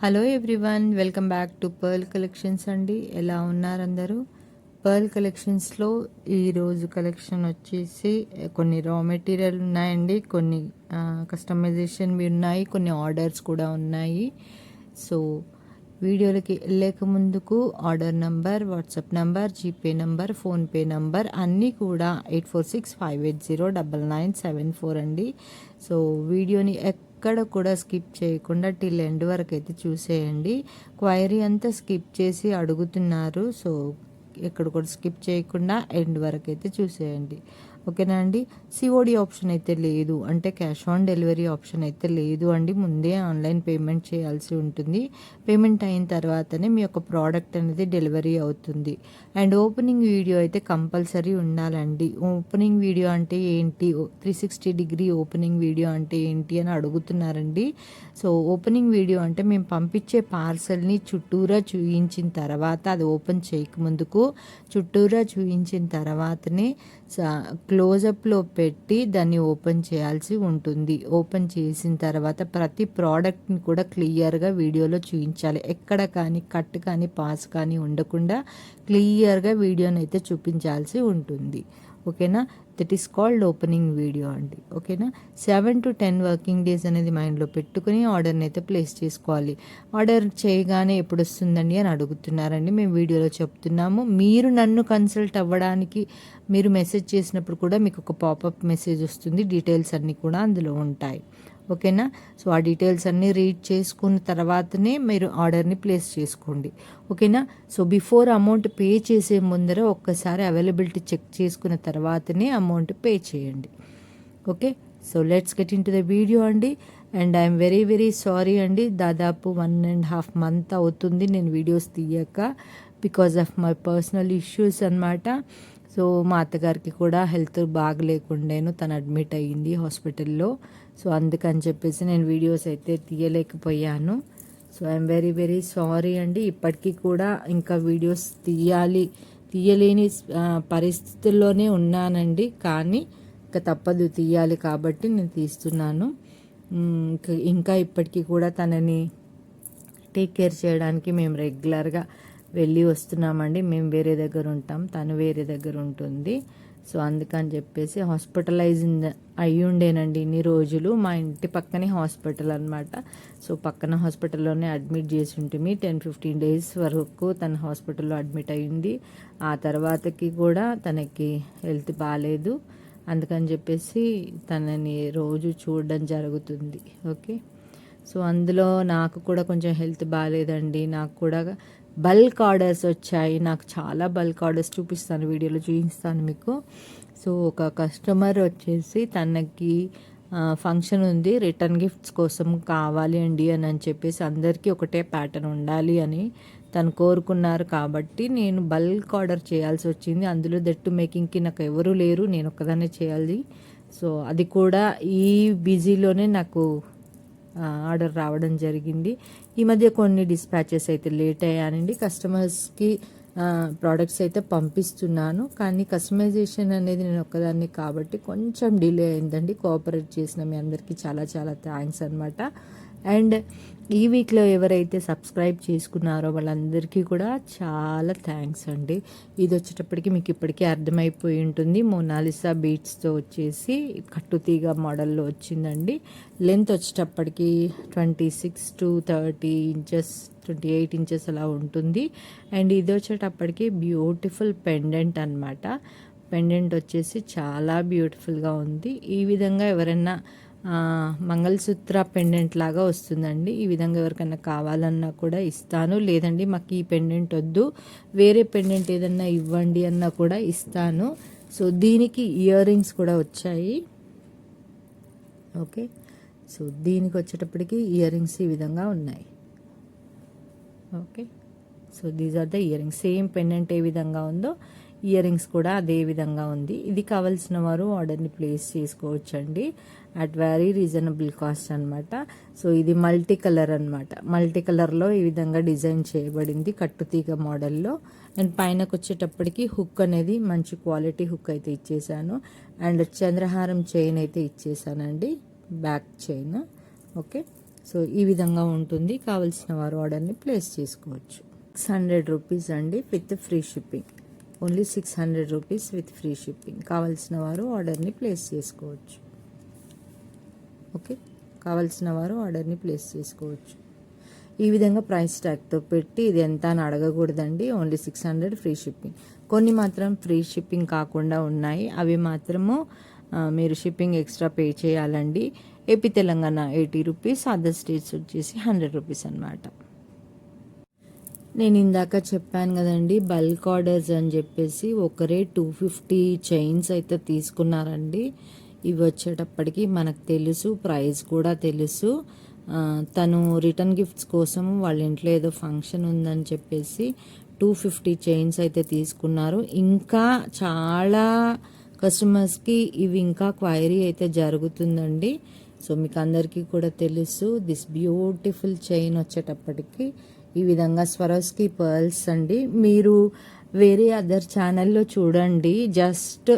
Hello everyone, welcome back to pearl collections అండి. ఎలా ఉన్నారు అందరూ? పర్ల్ కలెక్షన్స్లో ఈరోజు కలెక్షన్ వచ్చేసి కొన్ని రా మెటీరియల్ ఉన్నాయండి, కొన్ని కస్టమైజేషన్వి ఉన్నాయి, కొన్ని ఆర్డర్స్ కూడా ఉన్నాయి. సో వీడియోలకి వెళ్ళక ముందుకు order number, WhatsApp number, GPay number, PhonePe number అన్నీ కూడా 8465809974 అండి. సో వీడియోని ఎక్కడ కూడా స్కిప్ చేయకుండా టిల్ ఎండ్ వరకు అయితే చూసేయండి. క్వైరీ అంతా స్కిప్ చేసి అడుగుతున్నారు, సో ఎక్కడ కూడా స్కిప్ చేయకుండా ఎండ్ వరకు అయితే చూసేయండి. ఓకేనా అండి. సిఓడి ఆప్షన్ అయితే లేదు, అంటే క్యాష్ ఆన్ డెలివరీ ఆప్షన్ అయితే లేదు అండి. ముందే ఆన్లైన్ పేమెంట్ చేయాల్సి ఉంటుంది. పేమెంట్ అయిన తర్వాతనే మీ యొక్క ప్రోడక్ట్ అనేది డెలివరీ అవుతుంది. అండ్ ఓపెనింగ్ వీడియో అయితే కంపల్సరీ ఉండాలండి. ఓపెనింగ్ వీడియో అంటే ఏంటి, 360 డిగ్రీ ఓపెనింగ్ వీడియో అంటే ఏంటి అని అడుగుతున్నారండి. సో ఓపెనింగ్ వీడియో అంటే మేము పంపించే పార్సల్ని చుట్టూరా చూయించిన తర్వాత, అది ఓపెన్ చేయకముందుకు చుట్టూరా చూయించిన తర్వాతనే క్లోజప్లో పెట్టి దాన్ని ఓపెన్ చేయాల్సి ఉంటుంది. ఓపెన్ చేసిన తర్వాత ప్రతి ప్రోడక్ట్ని కూడా క్లియర్గా వీడియోలో చూపించాలి. ఎక్కడ కానీ కట్ కానీ పాస్ కానీ ఉండకుండా క్లియర్గా వీడియోని అయితే చూపించాల్సి ఉంటుంది. ఓకేనా. That is called opening video అండి. ఓకేనా. 7 to 10 వర్కింగ్ డేస్ అనేది మైండ్లో పెట్టుకుని ఆర్డర్ని అయితే ప్లేస్ చేసుకోవాలి. ఆర్డర్ చేయగానే ఎప్పుడు వస్తుందండి అని అడుగుతున్నారండి. మేము వీడియోలో చెప్తున్నాము. మీరు నన్ను కన్సల్ట్ అవ్వడానికి మీరు మెసేజ్ చేసినప్పుడు కూడా మీకు ఒక పాపప్ మెసేజ్ వస్తుంది. డీటెయిల్స్ అన్నీ కూడా అందులో ఉంటాయి. ఓకేనా. సో ఆ డీటెయిల్స్ అన్నీ రీడ్ చేసుకున్న తర్వాతనే మీరు ఆర్డర్ని ప్లేస్ చేసుకోండి. ఓకేనా. సో బిఫోర్ అమౌంట్ పే చేసే ముందర ఒక్కసారి అవైలబిలిటీ చెక్ చేసుకున్న తర్వాతనే అమౌంట్ పే చేయండి. Okay. So let's get into the video అండి. And I'm very very sorry అండి. దాదాపు 1.5 month అవుతుంది నేను వీడియోస్ తీయక, because of my personal issues అనమాట. సో మా అత్తగారికి కూడా హెల్త్ బాగలేకుండేను, తను అడ్మిట్ అయ్యింది హాస్పిటల్లో. సో అందుకని చెప్పేసి నేను వీడియోస్ అయితే తీయలేకపోయాను. So I'm very very sorry అండి. ఇప్పటికీ కూడా ఇంకా వీడియోస్ తీయలేని పరిస్థితుల్లోనే ఉన్నానండి, కానీ ఇంకా తప్పదు, తీయాలి కాబట్టి నేను తీస్తున్నాను. ఇంకా ఇప్పటికీ కూడా తనని టేక్ కేర్ చేయడానికి మేము రెగ్యులర్గా వెళ్ళి వస్తున్నామండి. మేము వేరే దగ్గర ఉంటాం, తను వేరే దగ్గర ఉంటుంది. సో అందుకని చెప్పేసి హాస్పిటలైజ్ అయ్యుండేనండి ఇన్ని రోజులు. మా ఇంటి పక్కనే హాస్పిటల్ అనమాట. సో పక్కన హాస్పిటల్లోనే అడ్మిట్ చేసి ఉంటుంది. 10-15 days వరకు తన హాస్పిటల్లో అడ్మిట్ అయ్యింది. ఆ తర్వాతకి కూడా తనకి హెల్త్ బాగాలేదు, అందుకని చెప్పేసి తనని రోజు చూడడం జరుగుతుంది. ఓకే. సో అందులో నాకు కూడా కొంచెం హెల్త్ బాగాలేదండి. నాకు కూడా బల్క్ ఆర్డర్స్ వచ్చాయి. నాకు చాలా బల్క్ ఆర్డర్స్ చూపిస్తాను, వీడియోలో చూపిస్తాను మీకు. సో ఒక కస్టమర్ వచ్చేసి తనకి ఫంక్షన్ ఉంది, రిటర్న్ గిఫ్ట్స్ కోసం కావాలి అండి అని చెప్పేసి అందరికీ ఒకటే ప్యాటర్న్ ఉండాలి అని తను కోరుకున్నారు. కాబట్టి నేను బల్క్ ఆర్డర్ చేయాల్సి వచ్చింది. అందులో దట్టు మేకింగ్కి నాకు ఎవరూ లేరు, నేను ఒక్కదాన్నే చేయాలి. సో అది కూడా ఈ బిజీలోనే నాకు ఆర్డర్ రావడం జరిగింది. ఈ మధ్య కొన్ని డిస్పాచెస్ అయితే లేట్ అయ్యానండి. కస్టమర్స్కి ప్రోడక్ట్స్ అయితే పంపిస్తున్నాను, కానీ కస్టమైజేషన్ అనేది నేను ఒక్కదాన్ని కాబట్టి కొంచెం డిలే అయిందండి. కోఆపరేట్ చేసిన మీ అందరికీ చాలా చాలా థ్యాంక్స్ అనమాట. అండ్ ఈ వీక్లో ఎవరైతే సబ్స్క్రైబ్ చేసుకున్నారో వాళ్ళందరికీ కూడా చాలా థ్యాంక్స్ అండి. ఇది వచ్చేటప్పటికి మీకు ఇప్పటికీ అర్థమైపోయి ఉంటుంది. మోనాలిసా బీట్స్తో వచ్చేసి కట్టుతీగ మోడల్లో వచ్చిందండి. లెంత్ వచ్చేటప్పటికి 26 to 30 inches, 28 inches అలా ఉంటుంది. అండ్ ఇది వచ్చేటప్పటికి బ్యూటిఫుల్ పెండెంట్ అనమాట. పెండెంట్ వచ్చేసి చాలా బ్యూటిఫుల్గా ఉంది. ఈ విధంగా ఎవరైనా మంగళసూత్ర పెండెంట్ లాగా వస్తుందండి. ఈ విధంగా ఎవరికైనా కావాలన్నా కూడా ఇస్తాను, లేదండి మాకు ఈ పెండెంట్ వద్దు వేరే పెండెంట్ ఏదన్నా ఇవ్వండి అన్నా కూడా ఇస్తాను. సో దీనికి ఇయర్ రింగ్స్ కూడా వచ్చాయి. ఓకే. సో దీనికి వచ్చేటప్పటికి ఇయర్ రింగ్స్ ఈ విధంగా ఉన్నాయి. Okay. So these are the earrings. Same pendant ఏ విధంగా ఉందో ఇయర్ రింగ్స్ కూడా అదే విధంగా ఉంది. ఇది కావాల్సిన వారు ఆర్డర్ని ప్లేస్ చేసుకోవచ్చండి అట్ వెరీ రీజనబుల్ కాస్ట్ అనమాట. సో ఇది మల్టీ కలర్ అనమాట. మల్టీ కలర్లో ఈ విధంగా డిజైన్ చేయబడింది కట్టుతీగ మోడల్లో. అండ్ పైనకు వచ్చేటప్పటికి హుక్ అనేది మంచి క్వాలిటీ హుక్ అయితే ఇచ్చేసాను. అండ్ చంద్రహారం చైన్ అయితే ఇచ్చేసానండి, బ్యాక్ చైన్. ఓకే. సో ఈ విధంగా ఉంటుంది. కావాల్సిన వారు ఆర్డర్ని ప్లేస్ చేసుకోవచ్చు. 600 రూపీస్ అండి with free shipping. Only 600 rupees with free shipping. కావాల్సిన వారు ఆర్డర్ని ప్లేస్ చేసుకోవచ్చు. ఓకే, కావాల్సిన వారు ఆర్డర్ని ప్లేస్ చేసుకోవచ్చు. ఈ విధంగా ప్రైస్ ట్యాగ్తో పెట్టి ఇది ఎంత అని అడగకూడదండి. Only 600 free shipping. కొన్ని మాత్రం ఫ్రీ షిప్పింగ్ కాకుండా ఉన్నాయి, అవి మాత్రము మీరు షిప్పింగ్ ఎక్స్ట్రా పే చేయాలండి. AP Telangana 80 rupees, other states వచ్చేసి 100 రూపీస్ అనమాట. నేను ఇందాక చెప్పాను కదండి బల్క్ ఆర్డర్స్ అని చెప్పేసి, ఒకరే 250 చైన్స్ అయితే తీసుకున్నారండి. ఇవి వచ్చేటప్పటికి మనకు తెలుసు, ప్రైస్ కూడా తెలుసు. తను రిటర్న్ గిఫ్ట్స్ కోసం వాళ్ళ ఇంట్లో ఏదో ఫంక్షన్ ఉందని చెప్పేసి 250 చైన్స్ అయితే తీసుకున్నారు. ఇంకా చాలా కస్టమర్స్కి ఇవి ఇంకా క్వైరీ అయితే జరుగుతుందండి. సో మీకు అందరికీ కూడా తెలుసు. దిస్ బ్యూటిఫుల్ చైన్ వచ్చేటప్పటికి ఈ విధంగా స్వరోస్కి పర్ల్స్ అండి. మీరు వేరే అదర్ ఛానల్లో చూడండి, జస్ట్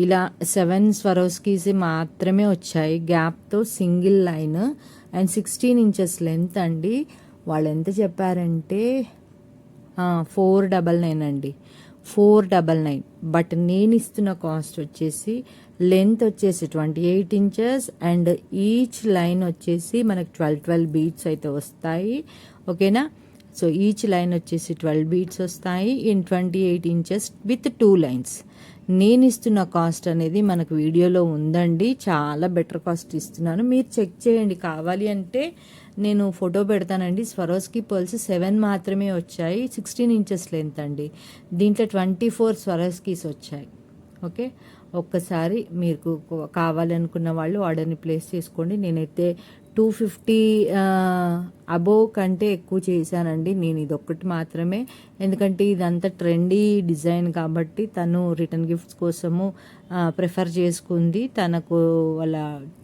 ఇలా 7 స్వరోస్కీస్ మాత్రమే వచ్చాయి గ్యాప్తో, single line and 16 inches length అండి. వాళ్ళు ఎంత చెప్పారంటే 499 అండి, 499. బట్ నేను ఇస్తున్న కాస్ట్ వచ్చేసి లెంత్ వచ్చేసి 28 ఇంచెస్ అండ్ ఈచ్ లైన్ వచ్చేసి మనకు 12 బీట్స్ అయితే వస్తాయి. ఓకేనా? సో ఈచ్ లైన్ వచ్చేసి 12 బీట్స్ వస్తాయి ఇన్ 28 ఇంచెస్ విత్ 2 లైన్స్. నేను ఇస్తున్న కాస్ట్ అనేది మనకు వీడియోలో ఉందండి. చాలా బెటర్ కాస్ట్ ఇస్తున్నాను, మీరు చెక్ చేయండి. కావాలి అంటే నేను ఫోటో పెడతానండి. స్వరోస్కి పర్ల్స్ 7 మాత్రమే వచ్చాయి, 16 ఇంచెస్ లెంత్ అండి. దీంట్లో 24 స్వరోస్కీస్ వచ్చాయి. ఓకే, ఒక్కసారి మీకు కావాలనుకున్న వాళ్ళు ఆర్డర్ని ప్లేస్ చేసుకోండి. నేనైతే 250 అబోవ్ కంటే ఎక్కువ చేశానండి. నేను ఇదొక్కటి మాత్రమే, ఎందుకంటే ఇదంతా ట్రెండీ డిజైన్ కాబట్టి తను రిటర్న్ గిఫ్ట్స్ కోసము ప్రిఫర్ చేసుకుంది. తనకు వాళ్ళ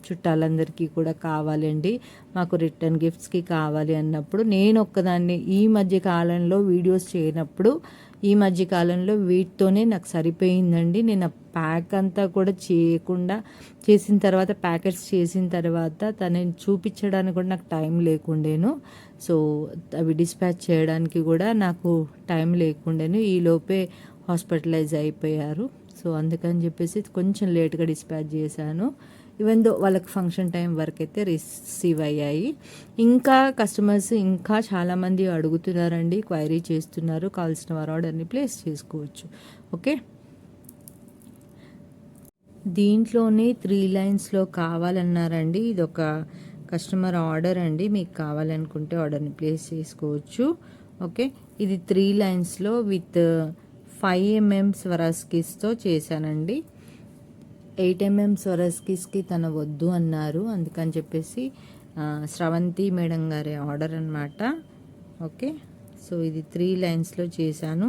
చుట్టాలందరికీ కూడా కావాలండి, మాకు రిటర్న్ గిఫ్ట్స్కి కావాలి అన్నప్పుడు నేను ఒక్కదాన్ని ఈ మధ్య కాలంలో వీడియోస్ చేయనప్పుడు ఈ మధ్య కాలంలో వీటితోనే నాకు సరిపోయిందండి. నేను ప్యాక్ అంతా కూడా చేయకుండా చేసిన తర్వాత, ప్యాకెట్స్ చేసిన తర్వాత తనని చూపించడానికి కూడా నాకు టైం లేకుండేను. సో అవి డిస్పాచ్ చేయడానికి కూడా నాకు టైం లేకుండేను. ఈలోపే హాస్పిటలైజ్ అయిపోయారు. సో అందుకని చెప్పేసి కొంచెం లేట్గా డిస్పాచ్ చేశాను. ఈవెన్ దో వాళ్ళకి ఫంక్షన్ టైం వరకు అయితే రిసీవ్ అయ్యాయి. ఇంకా కస్టమర్స్ ఇంకా చాలామంది అడుగుతున్నారండి, క్వైరీ చేస్తున్నారు. కావాల్సిన వారు ఆర్డర్ని ప్లేస్ చేసుకోవచ్చు. ఓకే, దీంట్లోనే 3 లైన్స్లో కావాలన్నారండి. ఇది ఒక కస్టమర్ ఆర్డర్ అండి. మీకు కావాలనుకుంటే ఆర్డర్ని ప్లేస్ చేసుకోవచ్చు. ఓకే, ఇది 3 లైన్స్లో విత్ 5 mm స్వరాస్కీస్తో చేశానండి. 8 mm స్వరస్కీస్కి తన వద్దు అన్నారు, అందుకని చెప్పేసి శ్రవంతి మేడం గారి ఆర్డర్ అనమాట. ఓకే, సో ఇది 3 లైన్స్లో చేశాను.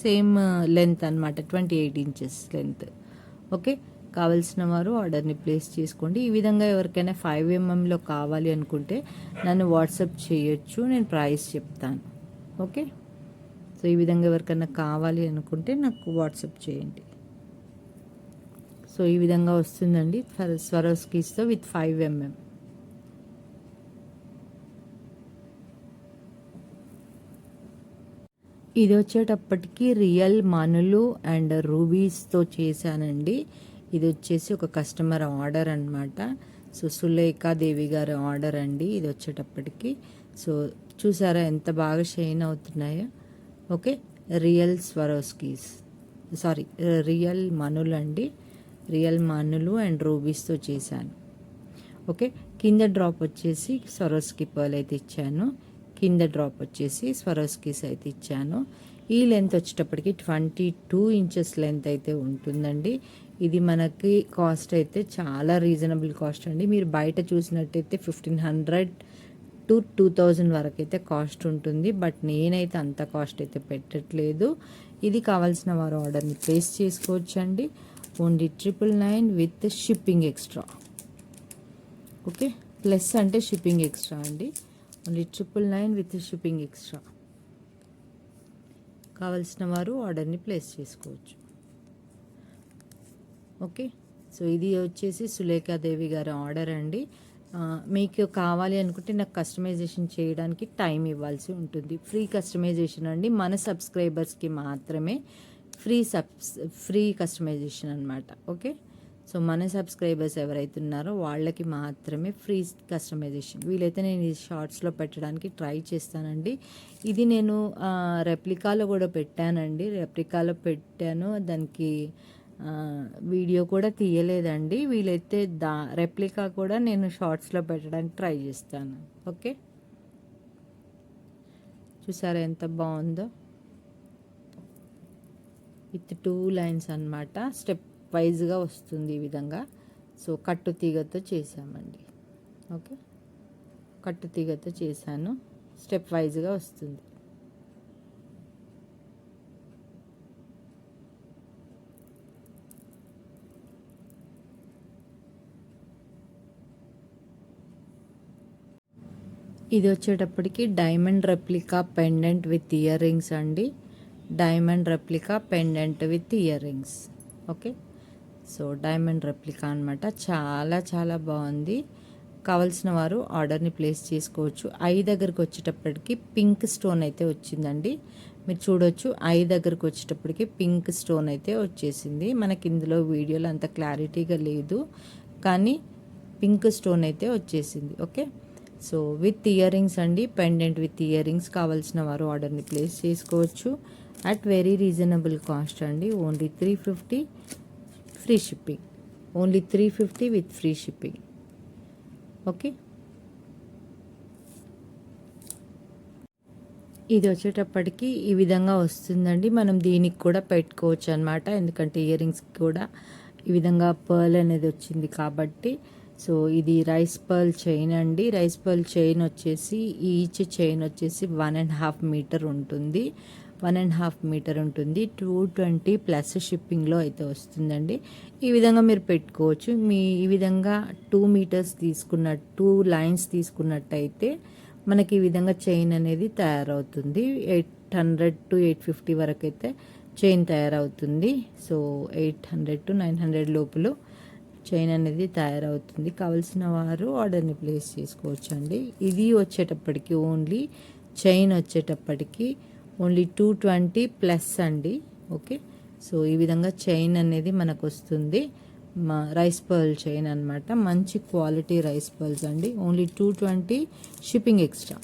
సేమ్ లెంత్ అనమాట, 28 ఇంచెస్ లెంత్. ఓకే, కావలసిన వారు ఆర్డర్ని ప్లేస్ చేసుకోండి. ఈ విధంగా ఎవరికైనా 5 mmలో కావాలి అనుకుంటే నన్ను వాట్సాప్ చేయొచ్చు, నేను ప్రైస్ చెప్తాను. ఓకే, సో ఈ విధంగా ఎవరికైనా కావాలి అనుకుంటే నాకు వాట్సాప్ చేయండి. సో ఈ విధంగా వస్తుందండి స్వరోస్కీస్తో విత్ 5 mm. ఇది వచ్చేటప్పటికి రియల్ మనులు అండ్ రూబీస్తో చేశానండి. ఇది వచ్చేసి ఒక కస్టమర్ ఆర్డర్ అనమాట. సో సులేఖాదేవి గారి ఆర్డర్ అండి ఇది వచ్చేటప్పటికి. సో చూసారా ఎంత బాగా షైన్ అవుతున్నాయో. Okay, real Swarovskis, sorry real మనులు అండి. రియల్ మనులు అండ్ రూబీస్తో చేశాను. ఓకే, కింద డ్రాప్ వచ్చేసి స్వరోస్కి పర్ల్ అయితే ఇచ్చాను, కింద డ్రాప్ వచ్చేసి స్వరోస్కీస్ అయితే ఇచ్చాను. ఈ లెంత్ వచ్చేటప్పటికి 22 ఇంచెస్ లెంత్ అయితే ఉంటుందండి. ఇది మనకి కాస్ట్ అయితే చాలా రీజనబుల్ కాస్ట్ అండి. మీరు బయట చూసినట్టయితే 1500 to 2000 వరకు అయితే కాస్ట్ ఉంటుంది. బట్ నేనైతే అంత కాస్ట్ అయితే పెట్టట్లేదు. ఇది కావాల్సిన వారు ఆర్డర్ని ప్లేస్ చేసుకోవచ్చండి. Only 999 with shipping extra. Okay, plus అంటే షిప్పింగ్ ఎక్స్ట్రా అండి. Only 999 with shipping extra. కావాల్సిన వారు ఆర్డర్ని ప్లేస్ చేసుకోవచ్చు. ఓకే, సో ఇది వచ్చేసి సులేఖాదేవి గారి ఆర్డర్ అండి. మీకు కావాలి అనుకుంటే నాకు కస్టమైజేషన్ చేయడానికి టైం ఇవ్వాల్సి ఉంటుంది. ఫ్రీ కస్టమైజేషన్ అండి, మన సబ్స్క్రైబర్స్కి మాత్రమే ఫ్రీ కస్టమైజేషన్ అనమాట. ఓకే, సో మన సబ్స్క్రైబర్స్ ఎవరైతే ఉన్నారో వాళ్ళకి మాత్రమే ఫ్రీ కస్టమైజేషన్. వీలైతే నేను ఈ షార్ట్స్లో పెట్టడానికి ట్రై చేస్తానండి. ఇది నేను రెప్లికాలో కూడా పెట్టానండి, దానికి వీడియో కూడా తీయలేదండి. వీలైతే రెప్లికా కూడా నేను షార్ట్స్లో పెట్టడానికి ట్రై చేస్తాను. ఓకే, చూసారా ఎంత బాగుందో, విత్ 2 లైన్స్ అన్నమాట. స్టెప్ వైజ్గా వస్తుంది ఈ విధంగా. సో కట్టు తీగతో చేసామండి. ఓకే, కట్టు తీగతో చేశాను, స్టెప్ వైజ్గా వస్తుంది. ఇది వచ్చేటప్పటికి diamond replica pendant with earrings అండి. Diamond replica pendant with earrings. Okay, so diamond replica అనమాట. చాలా చాలా బాగుంది. కావాల్సిన వారు ఆర్డర్ని ప్లేస్ చేసుకోవచ్చు. ఐ దగ్గరకు వచ్చేటప్పటికి పింక్ స్టోన్ అయితే వచ్చిందండి. మీరు చూడొచ్చు, ఐ దగ్గరకు వచ్చేటప్పటికి పింక్ స్టోన్ అయితే వచ్చేసింది. మనకి ఇందులో వీడియోలో అంత క్లారిటీగా లేదు, కానీ పింక్ స్టోన్ అయితే వచ్చేసింది. Okay, so with earrings అండి, పెండెంట్ విత్ ఇయర్ రింగ్స్. కావాల్సిన వారు ఆర్డర్ని ప్లేస్ చేసుకోవచ్చు అట్ వెరీ రీజనబుల్ కాస్ట్ అండి. Only 350 free shipping. Only 350 with free shipping. Okay, ఇది వచ్చేటప్పటికి ఈ విధంగా వస్తుందండి. మనం దీనికి కూడా పెట్టుకోవచ్చు అనమాట, ఎందుకంటే ఇయర్ రింగ్స్ కూడా ఈ విధంగా పర్ల్ అనేది వచ్చింది కాబట్టి. సో ఇది రైస్ పర్ల్ చైన్ అండి. రైస్ పర్ల్ చైన్ వచ్చేసి ఈచ్ చైన్ వచ్చేసి 1.5 మీటర్ ఉంటుంది. 1.5 మీటర్ ఉంటుంది. 220 ప్లస్ షిప్పింగ్లో అయితే వస్తుందండి. ఈ విధంగా మీరు పెట్టుకోవచ్చు. ఈ విధంగా 2 మీటర్స్ 2 లైన్స్ తీసుకున్నట్టయితే మనకి ఈ విధంగా చైన్ అనేది తయారవుతుంది. 800 to 850 వరకు అయితే చైన్ తయారవుతుంది. సో 800 to 900 లోపల చైన్ అనేది తయారవుతుంది. కావలసిన వారు ఆర్డర్ని ప్లేస్ చేసుకోవచ్చు అండి. ఇది వచ్చేటప్పటికి ఓన్లీ చైన్ వచ్చేటప్పటికి ఓన్లీ 220 ప్లస్ అండి. ఓకే, సో ఈ విధంగా చైన్ అనేది మనకు వస్తుంది. రైస్ పర్ల్ చైన్ అనమాట. మంచి క్వాలిటీ రైస్ పర్ల్స్ అండి. Only 220 shipping extra.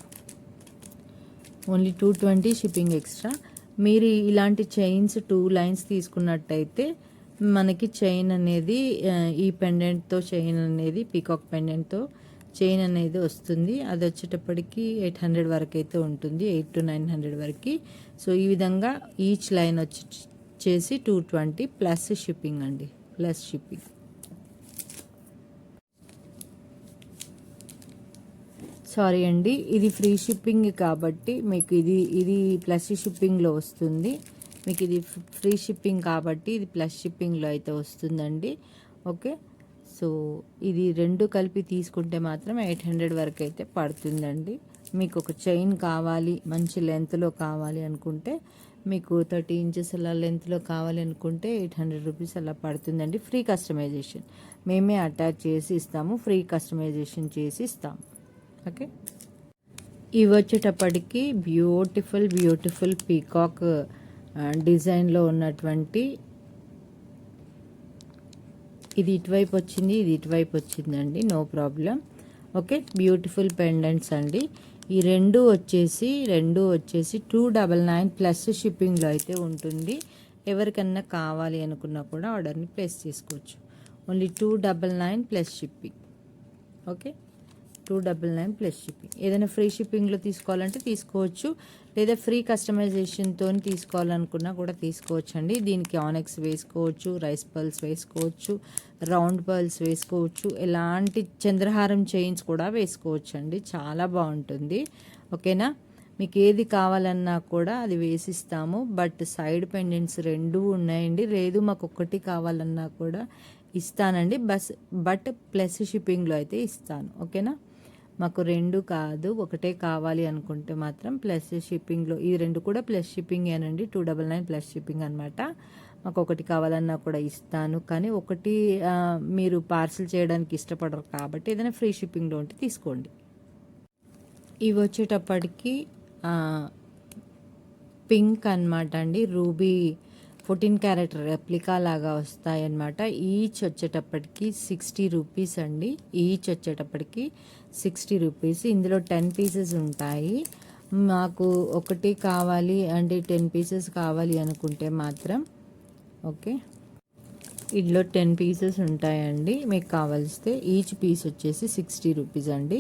Only 220 shipping extra. మీరు ఇలాంటి చైన్స్ 2 లైన్స్ తీసుకున్నట్టయితే మనకి చైన్ అనేది ఈ పెండెంట్తో చైన్ అనేది పీకాక్ పెండెంట్తో చైన్ అనేది వస్తుంది. అది వచ్చేటప్పటికి 800 వరకు అయితే ఉంటుంది, 800 to 900 వరకు. సో ఈ విధంగా ఈచ్ లైన్ వచ్చేసి 220 ప్లస్ షిప్పింగ్ అండి, ప్లస్ షిప్పింగ్. సారీ అండి, ఇది ఫ్రీ షిప్పింగ్ కాబట్టి మీకు ఇది ప్లస్ షిప్పింగ్లో వస్తుంది. మీకు ఇది ఫ్రీ షిప్పింగ్ కాబట్టి ఇది ప్లస్ షిప్పింగ్లో అయితే వస్తుందండి. ఓకే, సో ఇది రెండు కలిపి తీసుకుంటే మాత్రం 800 వరకు అయితే పడుతుందండి. మీకు ఒక చైన్ కావాలి, మంచి లెంత్లో కావాలి అనుకుంటే, మీకు 30 ఇంచెస్ అలా లెంత్లో కావాలి అనుకుంటే 800 రూపీస్ అలా పడుతుందండి. ఫ్రీ కస్టమైజేషన్ మేమే అటాచ్ చేసి ఇస్తాము, ఫ్రీ కస్టమైజేషన్ చేసి ఇస్తాము. ఓకే, ఇవి వచ్చేటప్పటికి బ్యూటిఫుల్ పీకాక్ డిజైన్లో ఉన్నటువంటి, ఇది ఇటువైపు వచ్చింది, ఇది ఇటువైపు వచ్చిందండి, no problem. Okay, beautiful pendants అండి. ఈ రెండు వచ్చేసి 299 ప్లస్ షిప్పింగ్లో అయితే ఉంటుంది. ఎవరికన్నా కావాలి అనుకున్నా కూడా ఆర్డర్ని ప్లేస్ చేసుకోవచ్చు. Only 299 plus shipping. Okay, 299 plus shipping. ఏదైనా ఫ్రీ షిప్పింగ్లో తీసుకోవాలంటే తీసుకోవచ్చు, లేదా ఫ్రీ కస్టమైజేషన్తో తీసుకోవాలనుకున్నా కూడా తీసుకోవచ్చు అండి. దీనికి ఆనెక్స్ వేసుకోవచ్చు, రైస్ పర్ల్స్ వేసుకోవచ్చు, రౌండ్ పర్ల్స్ వేసుకోవచ్చు, ఎలాంటి చంద్రహారం చైన్స్ కూడా వేసుకోవచ్చు అండి. చాలా బాగుంటుంది. ఓకేనా, మీకు ఏది కావాలన్నా కూడా అది వేసిస్తాము. బట్ సైడ్ పెండెంట్స్ 2 ఉన్నాయండి. లేదు మాకు ఒక్కటి కావాలన్నా కూడా ఇస్తానండి, బట్ ప్లస్ షిప్పింగ్లో అయితే ఇస్తాను. ఓకేనా, మాకు 2 కాదు ఒకటే కావాలి అనుకుంటే మాత్రం ప్లస్ షిప్పింగ్లో, ఈ 2 కూడా ప్లస్ షిప్పింగేనండి. 299 ప్లస్ షిప్పింగ్ అనమాట. మాకు ఒకటి కావాలన్నా కూడా ఇస్తాను. కానీ ఒకటి మీరు పార్సిల్ చేయడానికి ఇష్టపడరు కాబట్టి ఏదైనా ఫ్రీ షిప్పింగ్లో ఉంటే తీసుకోండి. ఇవి వచ్చేటప్పటికి పింక్ అనమాట అండి, రూబీ 14 క్యారెట్ రెప్లికా లాగా వస్తాయి అన్నమాట. ఈచ్ వచ్చేటప్పటికి 60 రూపీస్ అండి. ఈచ్ వచ్చేటప్పటికి 60 రూపీస్. ఇందులో 10 పీసెస్ ఉంటాయి. మాకు ఒకటి కావాలి అంటే 10 పీసెస్ కావాలి అనుకుంటే మాత్రం ఓకే, ఇందులో 10 పీసెస్ ఉంటాయండి. మీకు కావాల్స్తే ఈచ్ పీస్ వచ్చేసి 60 రూపీస్ అండి.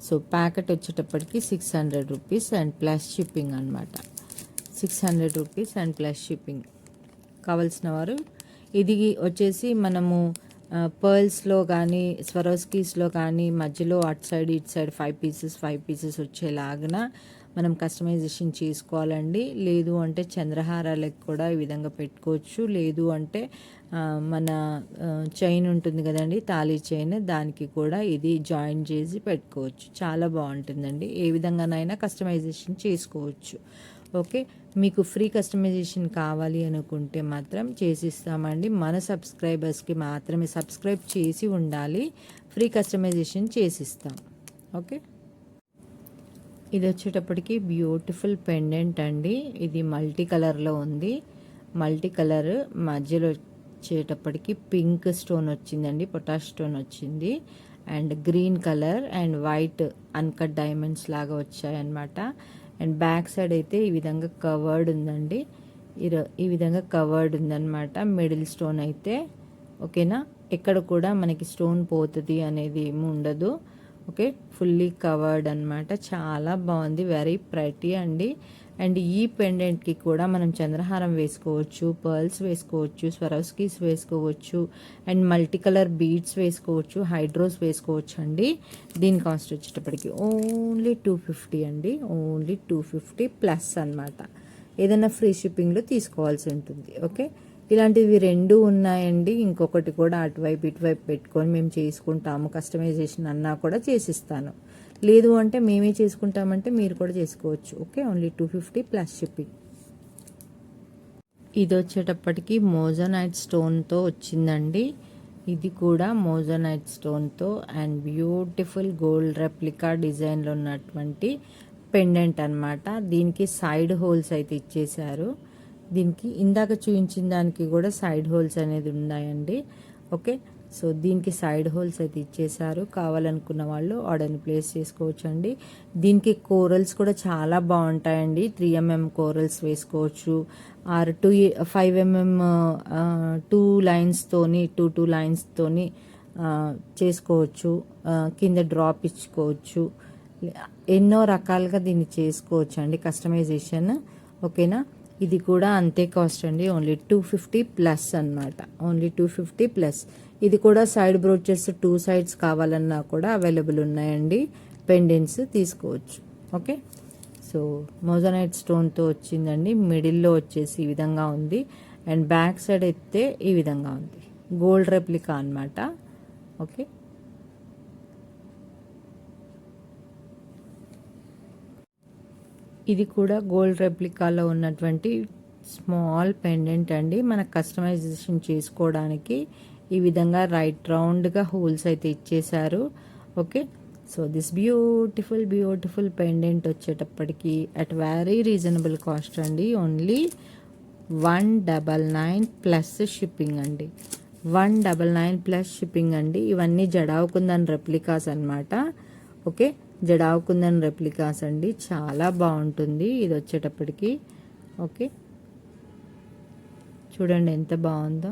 సో ప్యాకెట్ వచ్చేటప్పటికి 600 రూపీస్ అండ్ ప్లస్ షిప్పింగ్ అనమాట. 600 రూపీస్ అండ్ ప్లస్ షిప్పింగ్. కావాల్సిన వారు ఇది వచ్చేసి మనము పర్ల్స్లో కానీ స్వరోస్కీస్లో కానీ మధ్యలో అటు సైడ్ ఇటు సైడ్ 5 పీసెస్ వచ్చేలాగా మనం కస్టమైజేషన్ చేసుకోవాలండి. లేదు అంటే చంద్రహారాలకు కూడా ఈ విధంగా పెట్టుకోవచ్చు. లేదు అంటే మన చైన్ ఉంటుంది కదండి, తాళీ చైన్, దానికి కూడా ఇది జాయిన్ చేసి పెట్టుకోవచ్చు. చాలా బాగుంటుందండి. ఏ విధంగానైనా కస్టమైజేషన్ చేసుకోవచ్చు. ఓకే, మీకు ఫ్రీ కస్టమైజేషన్ కావాలి అనుకుంటే మాత్రం చేసిస్తామండి. మన సబ్స్క్రైబర్స్కి మాత్రమే సబ్స్క్రైబ్ చేసి ఉండాలి, ఫ్రీ కస్టమైజేషన్ చేసిస్తాం. ఓకే, ఇది వచ్చేటప్పటికి బ్యూటిఫుల్ పెండెంట్ అండి. ఇది మల్టీ కలర్లో ఉంది. మల్టీ కలర్ మధ్యలో వచ్చేటప్పటికి పింక్ స్టోన్ వచ్చిందండి, పొటాష్ స్టోన్ వచ్చింది, and green colour and white uncut diamonds లాగా వచ్చాయన్నమాట. అండ్ బ్యాక్ సైడ్ అయితే ఈ విధంగా కవర్డ్ ఉందండి. ఈ విధంగా కవర్డ్ ఉందన్నమాట. మిడిల్ స్టోన్ అయితే ఓకేనా, ఎక్కడ కూడా మనకి స్టోన్ పోతుంది అనేది ఏమి ఉండదు. ఓకే, ఫుల్లీ కవర్డ్ అనమాట. చాలా బాగుంది, వెరీ ప్రెటీ అండి. అండ్ ఈ పెండెంట్కి కూడా మనం చంద్రహారం వేసుకోవచ్చు, పర్ల్స్ వేసుకోవచ్చు, స్వరోస్కీస్ వేసుకోవచ్చు, అండ్ మల్టీ కలర్ బీడ్స్ వేసుకోవచ్చు, హైడ్రోస్ వేసుకోవచ్చు అండి. దీని కాస్ట్ వచ్చేటప్పటికి ఓన్లీ 250 అండి, ఓన్లీ 250 ప్లస్ అనమాట. ఏదైనా ఫ్రీ షిప్పింగ్లో తీసుకోవాల్సి ఉంటుంది. ఓకే, ఇలాంటివి 2 ఉన్నాయండి. ఇంకొకటి కూడా అటువైపు ఇటువైపు పెట్టుకొని మేము చేసుకుంటాము, కస్టమైజేషన్ అన్నా కూడా చేసిస్తాను. లేదు అంటే మేమే చేసుకుంటామంటే మీరు కూడా చేసుకోవచ్చు. Okay, only 250 plus shipping. ఇది వచ్చేటప్పటికి మోజోనైట్ స్టోన్తో వచ్చిందండి. ఇది కూడా మోజోనైట్ స్టోన్తో అండ్ బ్యూటిఫుల్ గోల్డ్ రెప్లికా డిజైన్లో ఉన్నటువంటి పెండెంట్ అనమాట. దీనికి సైడ్ హోల్స్ అయితే ఇచ్చేశారు. దీనికి ఇందాక చూపించిన దానికి కూడా సైడ్ హోల్స్ అనేది ఉన్నాయండి. ఓకే, సో దీనికి సైడ్ హోల్స్ అయితే ఇచ్చేసారు. కావాలనుకున్న వాళ్ళు ఆర్డర్ని ప్లేస్ చేసుకోవచ్చు అండి. దీనికి కోరల్స్ కూడా చాలా బాగుంటాయండి. 3mm కోరల్స్ వేసుకోవచ్చు, ఆర్ 5mm 2 లైన్స్తోని 2 లైన్స్తోని చేసుకోవచ్చు. కింద డ్రాప్ ఇచ్చుకోవచ్చు. ఎన్నో రకాలుగా దీన్ని చేసుకోవచ్చు అండి కస్టమైజేషన్. ఓకేనా, ఇది కూడా అంతే కాస్ట్ అండి, ఓన్లీ 250 ప్లస్ అనమాట. Only 250 plus. ఇది కూడా సైడ్ బ్రోచెస్ 2 సైడ్స్ కావాలన్నా కూడా అవైలబుల్ ఉన్నాయండి. పెండెంట్స్ తీసుకోవచ్చు. ఓకే, సో మోజోనైట్ స్టోన్తో వచ్చిందండి. మిడిల్లో వచ్చేసి ఈ విధంగా ఉంది అండ్ బ్యాక్ సైడ్ అయితే ఈ విధంగా ఉంది. గోల్డ్ రెప్లికా అనమాట. ఓకే, ఇది కూడా గోల్డ్ రెప్లికాలో ఉన్నటువంటి స్మాల్ పెండెంట్ అండి. మన కస్టమైజేషన్ చేసుకోవడానికి ఈ విధంగా రైట్ రౌండ్గా హోల్స్ అయితే ఇచ్చేశారు. Okay, so this beautiful pendant వచ్చేటప్పటికి అట్ వెరీ రీజనబుల్ కాస్ట్ అండి. ఓన్లీ 199 ప్లస్ షిప్పింగ్ అండి. 199 ప్లస్ షిప్పింగ్ అండి. ఇవన్నీ జడావ్ కుందన్ రెప్లికాస్ అనమాట. ఓకే, జడావ్ కుందన్ రెప్లికాస్ అండి. చాలా బాగుంటుంది ఇది వచ్చేటప్పటికి. ఓకే, చూడండి ఎంత బాగుందో.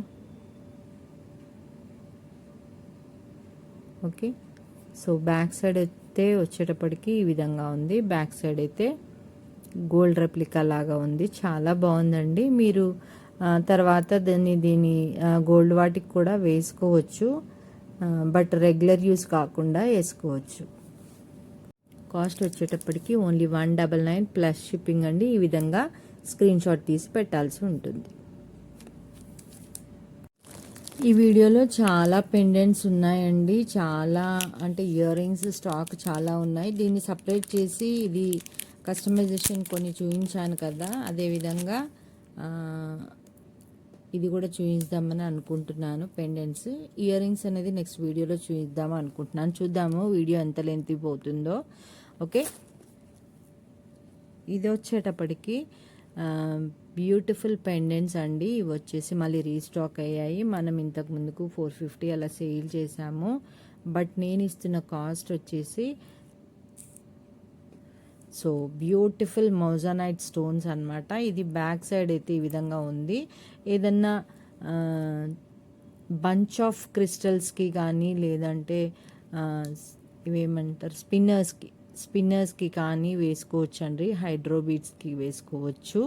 ఓకే, సో బ్యాక్ సైడ్ అయితే వచ్చేటప్పటికి ఈ విధంగా ఉంది. బ్యాక్ సైడ్ అయితే గోల్డ్ రెప్లికా లాగా ఉంది. చాలా బాగుందండి. మీరు తర్వాత దీని గోల్డ్ వాటికి కూడా వేసుకోవచ్చు, బట్ రెగ్యులర్ యూస్ కాకుండా వేసుకోవచ్చు. కాస్ట్ వచ్చేటప్పటికి ఓన్లీ 199 ప్లస్ షిప్పింగ్ అండి. ఈ విధంగా స్క్రీన్ షాట్ తీసి పెట్టాల్సి ఉంటుంది. ఈ వీడియోలో చాలా పెండెంట్స్ ఉన్నాయండి. చాలా అంటే ఇయర్ రింగ్స్ స్టాక్ చాలా ఉన్నాయి. దీన్ని సపరేట్ చేసి ఇది కస్టమైజేషన్ కొన్ని చూపించాను కదా, అదేవిధంగా ఇది కూడా చూపిద్దామని అనుకుంటున్నాను పెండెంట్స్. ఇయర్ రింగ్స్ అనేది నెక్స్ట్ వీడియోలో చూపిద్దాము అనుకుంటున్నాను. చూద్దాము వీడియో ఎంత లెంత్ పోతుందో. ఓకే, ఇది వచ్చేటప్పటికి బ్యూటిఫుల్ పెండెంట్స్ అండి. ఇవి వచ్చేసి మళ్ళీ రీస్టాక్ అయ్యాయి. మనం ఇంతకు ముందుకు 450 అలా సేల్ చేసాము. బట్ నేను ఇస్తున్న కాస్ట్ వచ్చేసి సో బ్యూటిఫుల్ మోజానైట్ స్టోన్స్ అనమాట. ఇది బ్యాక్ సైడ్ అయితే ఈ విధంగా ఉంది. ఏదన్నా బంచ్ ఆఫ్ క్రిస్టల్స్కి కానీ లేదంటే ఇవేమంటారు స్పిన్నర్స్కి కానీ వేసుకోవచ్చు అండి. హైడ్రో బీడ్స్కి వేసుకోవచ్చు.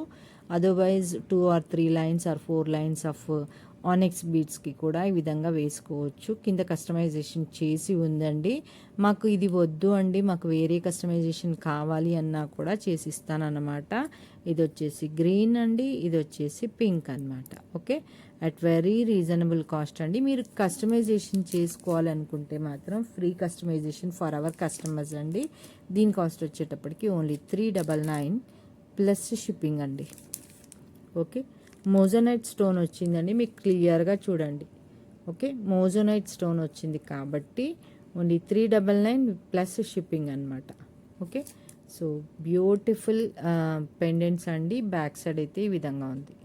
Otherwise 2 or 3 lines or 4 lines of onyx బీడ్స్కి కూడా ఈ విధంగా వేసుకోవచ్చు. కింద కస్టమైజేషన్ చేసి ఉందండి. మాకు ఇది వద్దు అండి, మాకు వేరే కస్టమైజేషన్ కావాలి అన్నా కూడా చేసిస్తానన్నమాట. ఇది వచ్చేసి గ్రీన్ అండి, ఇది వచ్చేసి పింక్ అనమాట. Okay, at very reasonable cost అండి. మీరు కస్టమైజేషన్ చేసుకోవాలనుకుంటే మాత్రం free customization for our customers అండి. దీని కాస్ట్ వచ్చేటప్పటికి ఓన్లీ 399 ప్లస్ షిప్పింగ్ అండి. ఓకే, మోజోనైట్ స్టోన్ వచ్చిందండి, మీకు క్లియర్గా చూడండి. ఓకే, మోజోనైట్ స్టోన్ వచ్చింది కాబట్టి ఓన్లీ 399 ప్లస్ షిప్పింగ్ అనమాట. ఓకే, సో బ్యూటిఫుల్ పెండెంట్స్ అండి. బ్యాక్ సైడ్ అయితే ఈ విధంగా ఉంది.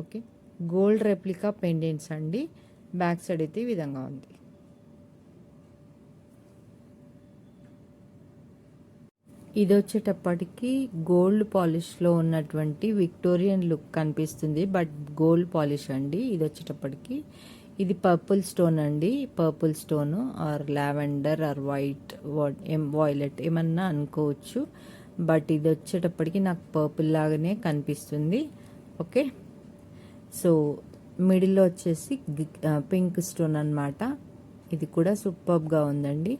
ఓకే, గోల్డ్ రెప్లికా పెండెంట్స్ అండి. బ్యాక్ సైడ్ అయితే ఈ విధంగా ఉంది. ఇది వచ్చేటప్పటికి గోల్డ్ పాలిష్లో ఉన్నటువంటి విక్టోరియన్ లుక్ కనిపిస్తుంది, బట్ గోల్డ్ పాలిష్ అండి. ఇది వచ్చేటప్పటికి ఇది పర్పుల్ స్టోన్ అండి. Purple stone or lavender or white violet ఏమన్నా అనుకోవచ్చు. బట్ ఇది వచ్చేటప్పటికి నాకు పర్పుల్ లాగానే కనిపిస్తుంది. ఓకే, సో మిడిల్లో వచ్చేసి పింక్ స్టోన్ అనమాట. ఇది కూడా సూపర్గా ఉందండి.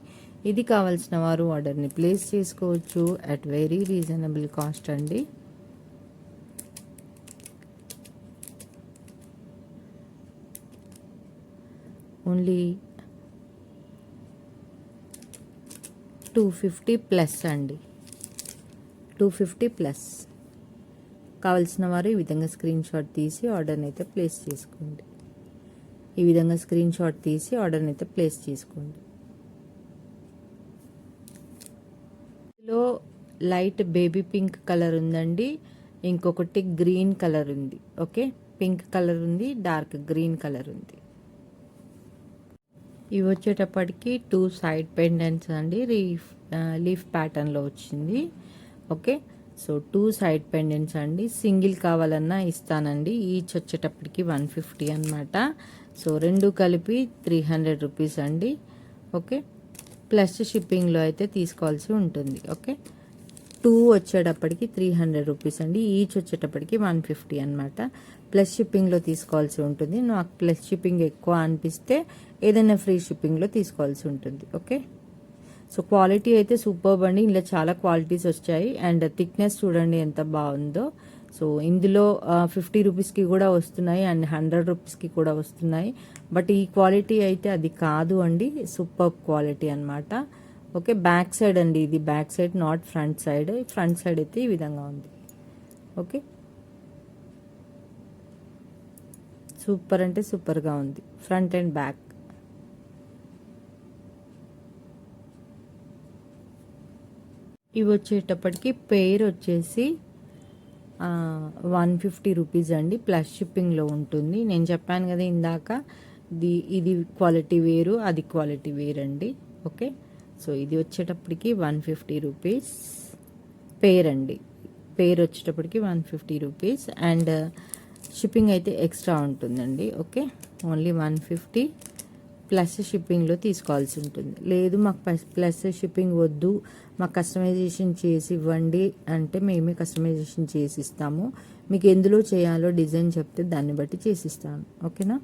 ఇది కావాల్సిన వారు ఆర్డర్ని ప్లేస్ చేసుకోవచ్చు అట్ వెరీ రీజనబుల్ కాస్ట్ అండి. ఓన్లీ 250 ప్లస్ అండి. 250 ప్లస్. కావాల్సిన వారు ఈ విధంగా స్క్రీన్ షాట్ తీసి ఆర్డర్ని అయితే ప్లేస్ చేసుకోండి. ఈ విధంగా స్క్రీన్ షాట్ తీసి ఆర్డర్ని అయితే ప్లేస్ చేసుకోండి. లో లైట్ బేబీ పింక్ కలర్ ఉందండి, ఇంకొకటి గ్రీన్ కలర్ ఉంది. ఓకే, పింక్ కలర్ ఉంది, డార్క్ గ్రీన్ కలర్ ఉంది. ఇవి వచ్చేటప్పటికి 2 సైడ్ పెండెంట్స్ అండి. లీఫ్ ప్యాటర్న్లో వచ్చింది. ఓకే, సో 2 సైడ్ పెండెంట్స్ అండి. సింగిల్ కావాలన్నా ఇస్తానండి. ఈచ్ వచ్చేటప్పటికి 150 అనమాట. సో 2 కలిపి 300 రూపీస్ అండి. ఓకే, ప్లస్ షిప్పింగ్లో అయితే తీసుకోవాల్సి ఉంటుంది. ఓకే, 2 వచ్చేటప్పటికి 300 రూపీస్ అండి. ఈచ్ వచ్చేటప్పటికి 150 అనమాట. ప్లస్ షిప్పింగ్లో తీసుకోవాల్సి ఉంటుంది. నాకు ప్లస్ షిప్పింగ్ ఎక్కువ అనిపిస్తే ఏదైనా ఫ్రీ షిప్పింగ్లో తీసుకోవాల్సి ఉంటుంది. ఓకే, సో క్వాలిటీ అయితే సూపర్బ్ అండి. ఇందులో చాలా క్వాలిటీస్ వచ్చాయి. అండ్ థిక్నెస్ చూడండి ఎంత బాగుందో. సో ఇందులో 50 రూపీస్కి కూడా వస్తున్నాయి అండ్ 100 రూపీస్కి కూడా వస్తున్నాయి. బట్ ఈ క్వాలిటీ అయితే అది కాదు అండి, సూపర్ క్వాలిటీ అనమాట. ఓకే, బ్యాక్ సైడ్ అండి, ఇది back side not front side. Front side అయితే ఈ విధంగా ఉంది. ఓకే, సూపర్ అంటే సూపర్గా ఉంది ఫ్రంట్ అండ్ బ్యాక్. ఇవి వచ్చేటప్పటికి పెయిర్ వచ్చేసి 150 రూపీస్ అండి. ప్లస్ షిప్పింగ్లో ఉంటుంది. నేను చెప్పాను కదా ఇందాక, ఇది క్వాలిటీ వేరు, అది క్వాలిటీ వేరు అండి. ఓకే, సో ఇది వచ్చేటప్పటికి 150 రూపీస్ పెయిర్ అండి. పెయిర్ వచ్చేటప్పటికి 150 రూపీస్ అండ్ షిప్పింగ్ అయితే ఎక్స్ట్రా ఉంటుందండి. ఓకే, ఓన్లీ 150 ప్లస్ షిప్పింగ్లో తీసుకోవాల్సి ఉంటుంది. లేదు మాకు ప్లస్ షిప్పింగ్ వద్దు, మాకు కస్టమైజేషన్ చేసి ఇవ్వండి అంటే మేమే కస్టమైజేషన్ చేసి ఇస్తాము. మీకు ఎందులో చేయాలో డిజైన్ చెప్తే దాన్ని బట్టి చేసిస్తాను. ఓకేనా,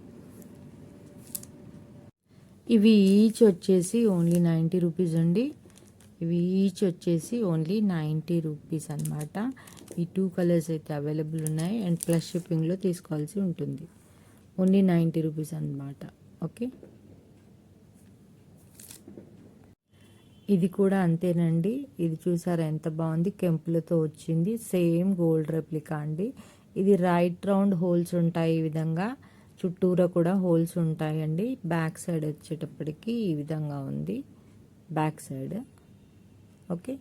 ఇవి ఈచ్ వచ్చేసి ఓన్లీ 90 రూపీస్ అండి. ఇవి ఈచ్ వచ్చేసి ఓన్లీ 90 రూపీస్ అనమాట. ఈ 2 కలర్స్ అయితే అవైలబుల్ ఉన్నాయి అండ్ ప్లస్ షిప్పింగ్లో తీసుకోవాల్సి ఉంటుంది. ఓన్లీ 90 రూపీస్ అనమాట. ఓకే, ఇది కూడా అంతేనండి. ఇది చూసారా ఎంత బాగుంది, కెంపులతో వచ్చింది. సేమ్ గోల్డ్ రెప్లికా అండి. ఇది రైట్ రౌండ్ హోల్స్ ఉంటాయి ఈ విధంగా, చుట్టూరా కూడా హోల్స్ ఉంటాయండి. బ్యాక్ సైడ్ వచ్చేటప్పటికి ఈ విధంగా ఉంది బ్యాక్ సైడ్. ఓకే,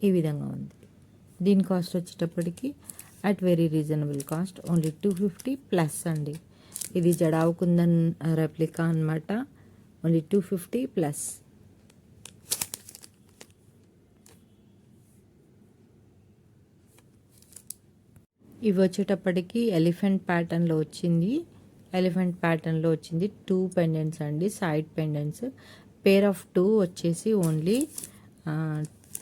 ఈ విధంగా ఉంది. దీని కాస్ట్ వచ్చేటప్పటికి at very reasonable cost, only 250 plus అండి. ఇది జడావ్ కుందన్ రెప్లికా అనమాట, ఓన్లీ 250 ప్లస్. ఇవి వచ్చేటప్పటికి ఎలిఫెంట్ ప్యాటర్న్లో వచ్చింది. ఎలిఫెంట్ ప్యాటర్న్లో వచ్చింది 2 పెండెంట్స్ అండి, సైడ్ పెండెంట్స్. పేర్ ఆఫ్ 2 వచ్చేసి ఓన్లీ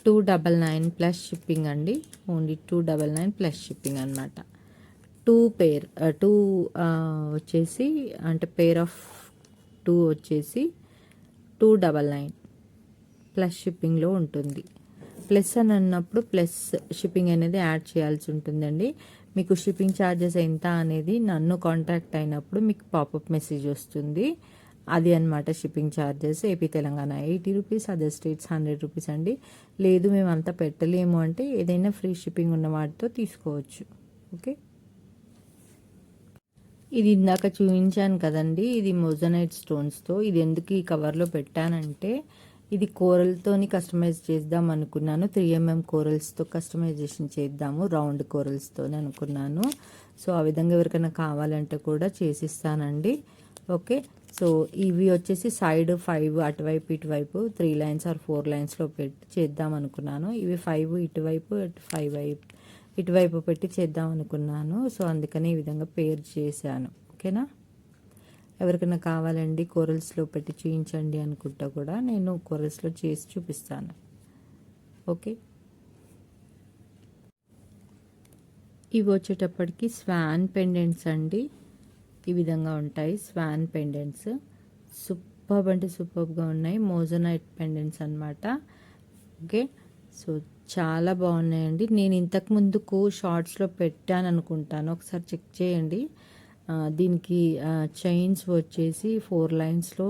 299 ప్లస్ షిప్పింగ్ అండి, ఓన్లీ 299 ప్లస్ షిప్పింగ్ అనమాట. 2 పేర్ 2 వచ్చేసి అంటే పేర్ ఆఫ్ 2 వచ్చేసి 299 ప్లస్ షిప్పింగ్లో ఉంటుంది. ప్లస్ అని అన్నప్పుడు ప్లస్ షిప్పింగ్ అనేది యాడ్ చేయాల్సి ఉంటుందండి. మీకు షిప్పింగ్ ఛార్జెస్ ఎంత అనేది నన్ను కాంటాక్ట్ అయినప్పుడు మీకు పాపప్ మెసేజ్ వస్తుంది. అది అనమాట shipping charges. AP Telangana 80 rupees, other states 100 rupees అండి. లేదు మేము అంతా పెట్టలేము అంటే ఏదైనా ఫ్రీ షిప్పింగ్ ఉన్న వాటితో తీసుకోవచ్చు. ఓకే, ఇది ఇందాక చూపించాను కదండి, ఇది మోజనైట్ స్టోన్స్తో. ఇది ఎందుకు ఈ కవర్లో పెట్టానంటే ఇది కోరల్తోని కస్టమైజ్ చేద్దాం అనుకున్నాను. 3mm కోరల్స్తో కస్టమైజేషన్ చేద్దాము, రౌండ్ కోరల్స్తో అనుకున్నాను. సో ఆ విధంగా ఎవరికైనా కావాలంటే కూడా చేసిస్తానండి. ఓకే, సో ఇవి వచ్చేసి సైడ్ 5 అటువైపు ఇటువైపు 3 లైన్స్ ఆర్ 4 లైన్స్లో పెట్టి చేద్దాం అనుకున్నాను. ఇవి 5 ఇటువైపు 5 ఇటువైపు పెట్టి చేద్దాం అనుకున్నాను. సో అందుకని ఈ విధంగా పేర్ చేశాను. ఓకేనా, ఎవరికైనా కావాలండి కోరల్స్లో పెట్టి చూపించండి అనుకుంటా కూడా నేను కోరల్స్లో చేసి చూపిస్తాను. ఓకే, ఇవి వచ్చేటప్పటికి స్వాన్ పెండెంట్స్ అండి. ఈ విధంగా ఉంటాయి స్వాన్ పెండెంట్స్. సూపర్బ్ అంటే సూపర్బ్గా ఉన్నాయి, మోజనైట్ పెండెంట్స్ అనమాట. ఓకే, సో చాలా బాగున్నాయండి. నేను ఇంతకు ముందుకు షార్ట్స్లో పెట్టాను అనుకుంటాను, ఒకసారి చెక్ చేయండి. దీనికి చైన్స్ వచ్చేసి 4 లైన్స్లో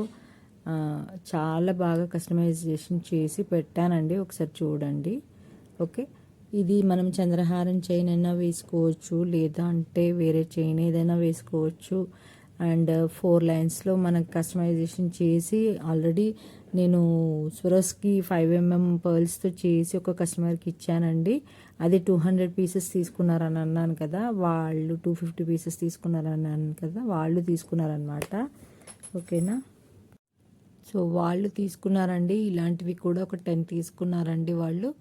చాలా బాగా కస్టమైజేషన్ చేసి పెట్టానండి, ఒకసారి చూడండి. ఓకే, ఇది మనం చంద్రహారం చైన్ అయినా వేసుకోవచ్చు, లేదా అంటే వేరే చైన్ ఏదైనా వేసుకోవచ్చు. అండ్ 4 లైన్స్లో మనకు కస్టమైజేషన్ చేసి ఆల్రెడీ నేను స్వరోస్కి 5mm పర్ల్స్తో చేసి ఒక కస్టమర్కి ఇచ్చానండి. అది 200 పీసెస్ తీసుకున్నారని అన్నాను కదా, వాళ్ళు 250 పీసెస్ తీసుకున్నారని అన్నాను కదా, వాళ్ళు తీసుకున్నారనమాట. ఓకేనా, సో వాళ్ళు తీసుకున్నారండి. ఇలాంటివి కూడా ఒక 10 తీసుకున్నారండి వాళ్ళు.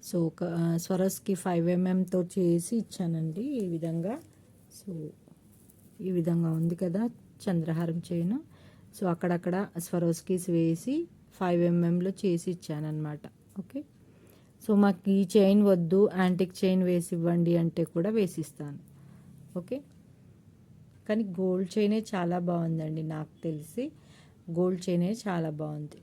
సో ఒక స్వరోస్కి 5mmతో చేసి ఇచ్చానండి ఈ విధంగా. సో ఈ విధంగా ఉంది కదా చంద్రహారం చైన్. సో అక్కడక్కడ స్వరోస్కీస్ వేసి 5mmలో చేసి ఇచ్చానమాట. ఓకే, సో మాకు ఈ చైన్ వద్దు, యాంటిక్ చైన్ వేసి ఇవ్వండి అంటే కూడా వేసిస్తాను. ఓకే, కానీ గోల్డ్ చైనే చాలా బాగుందండి, నాకు తెలిసి గోల్డ్ చైనే చాలా బాగుంది.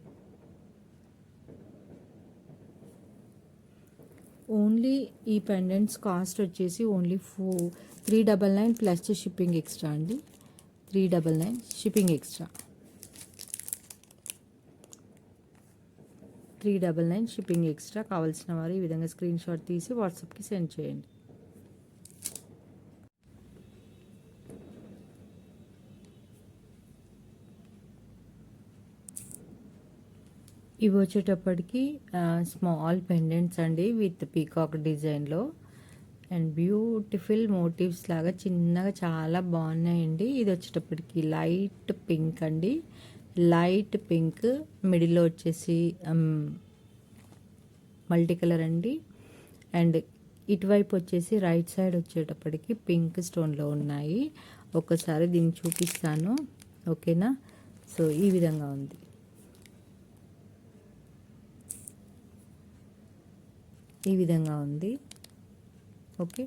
ఓన్లీ ఈ పెండెంట్స్ కాస్ట్ వచ్చేసి ఓన్లీ 399 ప్లస్ షిప్పింగ్ ఎక్స్ట్రా అండి. 399 షిప్పింగ్ ఎక్స్ట్రా, 399 షిప్పింగ్ ఎక్స్ట్రా. కావాల్సిన వారు ఈ విధంగా స్క్రీన్ షాట్ తీసి వాట్సాప్కి సెండ్ చేయండి. ఇవి వచ్చేటప్పటికి స్మాల్ పెండెంట్స్ అండి విత్ పీకాక్ డిజైన్లో అండ్ బ్యూటిఫుల్ మోటివ్స్ లాగా చిన్నగా చాలా బాగున్నాయండి. ఇది వచ్చేటప్పటికి లైట్ పింక్ అండి, లైట్ పింక్ మిడిల్లో వచ్చేసి మల్టీ కలర్ అండి. అండ్ ఇటువైపు వచ్చేసి రైట్ సైడ్ వచ్చేటప్పటికి పింక్ స్టోన్లో ఉన్నాయి. ఒకసారి దీన్ని చూపిస్తాను. ఓకేనా, సో ఈ విధంగా ఉంది. ఈ విధంగా ఉంది. Okay,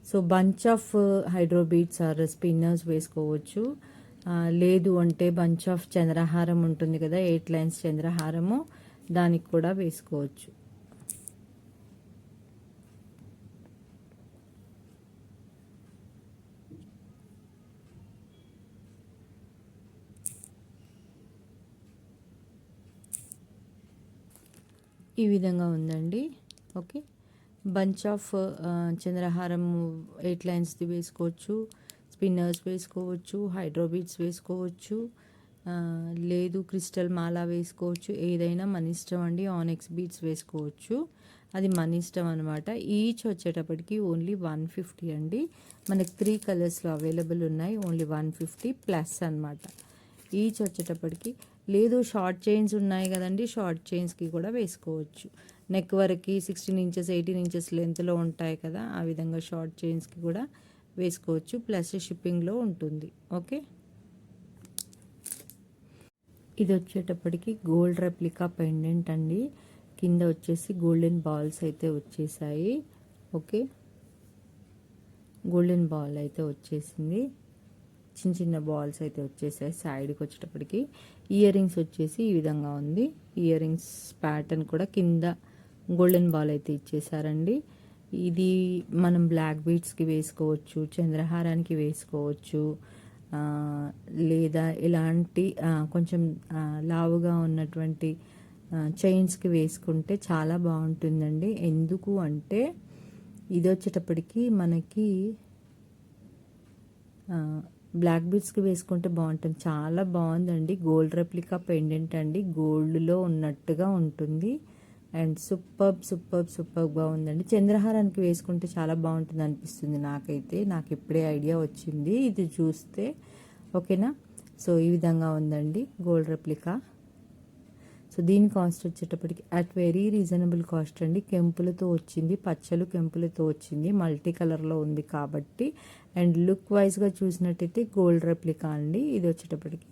so bunch of hydro beads or spinners వేసుకోవచ్చు. లేదు అంటే బంచ్ ఆఫ్ చంద్రహారం ఉంటుంది కదా, 8 లైన్స్ చంద్రహారము, దానికి కూడా వేసుకోవచ్చు. ఈ విధంగా ఉందండి. ఓకే, బంచ్ ఆఫ్ చంద్రహారం 8 లైన్స్ది వేసుకోవచ్చు, స్పిన్నర్స్ వేసుకోవచ్చు, హైడ్రోబీట్స్ వేసుకోవచ్చు, లేదు క్రిస్టల్ మాల వేసుకోవచ్చు. ఏదైనా మన ఇష్టం అండి. ఆనెక్స్ బీట్స్ వేసుకోవచ్చు, అది మన ఇష్టం అనమాట. ఈచ్ వచ్చేటప్పటికి ఓన్లీ 150 అండి. మనకి 3 కలర్స్లో అవైలబుల్ ఉన్నాయి. ఓన్లీ 150 ప్లస్ అనమాట. ఈచ్ వచ్చేటప్పటికి లేదు షార్ట్ చైన్స్ ఉన్నాయి కదండి, షార్ట్ చైన్స్కి కూడా వేసుకోవచ్చు. నెక్ వరకు 16 ఇంచెస్ 18 ఇంచెస్ లెంత్లో ఉంటాయి కదా, ఆ విధంగా షార్ట్ చైన్స్కి కూడా వేసుకోవచ్చు. ప్లస్ షిప్పింగ్లో ఉంటుంది. ఓకే, ఇది వచ్చేటప్పటికి గోల్డ్ రెప్లికా పెండెంట్ అండి. కింద వచ్చేసి గోల్డెన్ బాల్స్ అయితే వచ్చేసాయి. ఓకే, గోల్డెన్ బాల్ అయితే వచ్చేసింది, చిన్న చిన్న బాల్స్ అయితే వచ్చేసాయి. సైడ్కి వచ్చేటప్పటికి ఇయర్ రింగ్స్ వచ్చేసి ఈ విధంగా ఉంది. ఇయర్ రింగ్స్ ప్యాటర్న్ కూడా కింద గోల్డెన్ బాల్ అయితే ఇచ్చేసారండి. ఇది మనం బ్లాక్ బీడ్స్కి వేసుకోవచ్చు, చంద్రహారానికి వేసుకోవచ్చు, లేదా ఇలాంటి కొంచెం లావుగా ఉన్నటువంటి చైన్స్కి వేసుకుంటే చాలా బాగుంటుందండి. ఎందుకు అంటే ఇది వచ్చేటప్పటికి మనకి బ్లాక్ బీడ్స్కి వేసుకుంటే బాగుంటుంది. చాలా బాగుందండి. గోల్డ్ రెప్లికా పెండెంట్ అండి, గోల్డ్లో ఉన్నట్టుగా ఉంటుంది. అండ్ సూపర్గా ఉందండి. చంద్రహారానికి వేసుకుంటే చాలా బాగుంటుంది అనిపిస్తుంది నాకైతే. నాకు ఇప్పుడే ఐడియా వచ్చింది ఇది చూస్తే. ఓకేనా, సో ఈ విధంగా ఉందండి గోల్డ్ రెప్లికా. సో దీని కాస్ట్ వచ్చేటప్పటికి అట్ వెరీ రీజనబుల్ కాస్ట్ అండి. కెంపులతో వచ్చింది, పచ్చలు కెంపులతో వచ్చింది, మల్టీ కలర్లో ఉంది కాబట్టి. అండ్ లుక్ వైజ్గా చూసినట్టయితే గోల్డ్ రెప్లికా అండి. ఇది వచ్చేటప్పటికి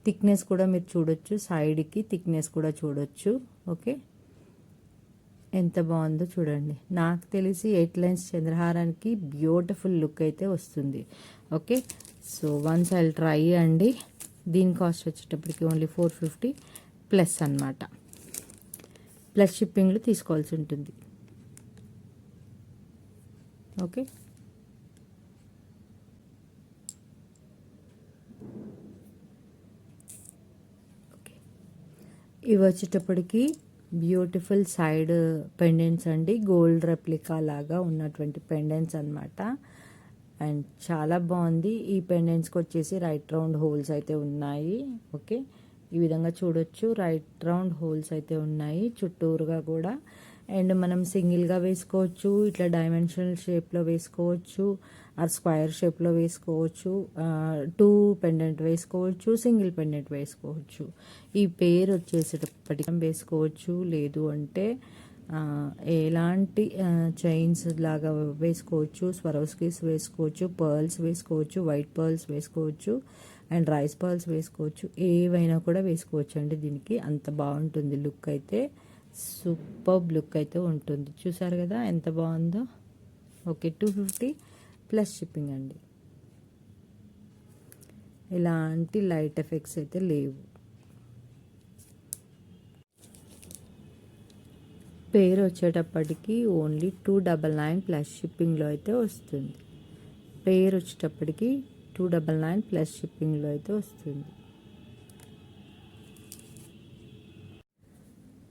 థిక్నెస్ కూడా మీరు చూడొచ్చు, సైడ్కి థిక్నెస్ కూడా చూడొచ్చు. ఓకే, ఎంత బాగుందో చూడండి. నాకు తెలిసి 8 లైన్స్ చంద్రహారానికి బ్యూటిఫుల్ లుక్ అయితే వస్తుంది. Okay, so once I try అండి. దీని కాస్ట్ వచ్చేటప్పటికి ఓన్లీ 450 ప్లస్ అనమాట. ప్లస్ షిప్పింగ్లు తీసుకోవాల్సి ఉంటుంది. ఓకే, ఇవి వచ్చేటప్పటికి బ్యూటిఫుల్ సైడ్ పెండెంట్స్ అండి, గోల్డ్ రెప్లికా లాగా ఉన్నటువంటి పెండెంట్స్ అనమాట. అండ్ చాలా బాగుంది. ఈ పెండెంట్స్కి వచ్చేసి రైట్ రౌండ్ హోల్స్ అయితే ఉన్నాయి. ఓకే, ఈ విధంగా చూడొచ్చు, రైట్ రౌండ్ హోల్స్ అయితే ఉన్నాయి చుట్టూరుగా కూడా. అండ్ మనం సింగిల్గా వేసుకోవచ్చు, ఇట్లా డైమెన్షనల్ షేప్లో వేసుకోవచ్చు, ఆర్ స్క్వేర్ షేప్లో వేసుకోవచ్చు, 2 పెండెంట్ వేసుకోవచ్చు, సింగిల్ పెండెంట్ వేసుకోవచ్చు. ఈ పేరు వచ్చేసేటప్పటికి వేసుకోవచ్చు, లేదు అంటే ఎలాంటి చైన్స్ లాగా వేసుకోవచ్చు, స్వరోస్కీస్ వేసుకోవచ్చు, పర్ల్స్ వేసుకోవచ్చు, వైట్ పర్ల్స్ వేసుకోవచ్చు, అండ్ రైస్ పర్ల్స్ వేసుకోవచ్చు. ఏవైనా కూడా వేసుకోవచ్చు అండి. దీనికి అంత బాగుంటుంది లుక్ అయితే. సూపర్ లుక్ అయితే ఉంటుంది. చూసారు కదా ఎంత బాగుందో. ఓకే, 250 ప్లస్ షిప్పింగ్ అండి. ఎలాంటి లైట్ ఎఫెక్ట్స్ అయితే లేవు. పేరు వచ్చేటప్పటికి ఓన్లీ 299 ప్లస్ షిప్పింగ్లో అయితే వస్తుంది. పేరు వచ్చేటప్పటికి 299 ప్లస్ షిప్పింగ్లో అయితే వస్తుంది.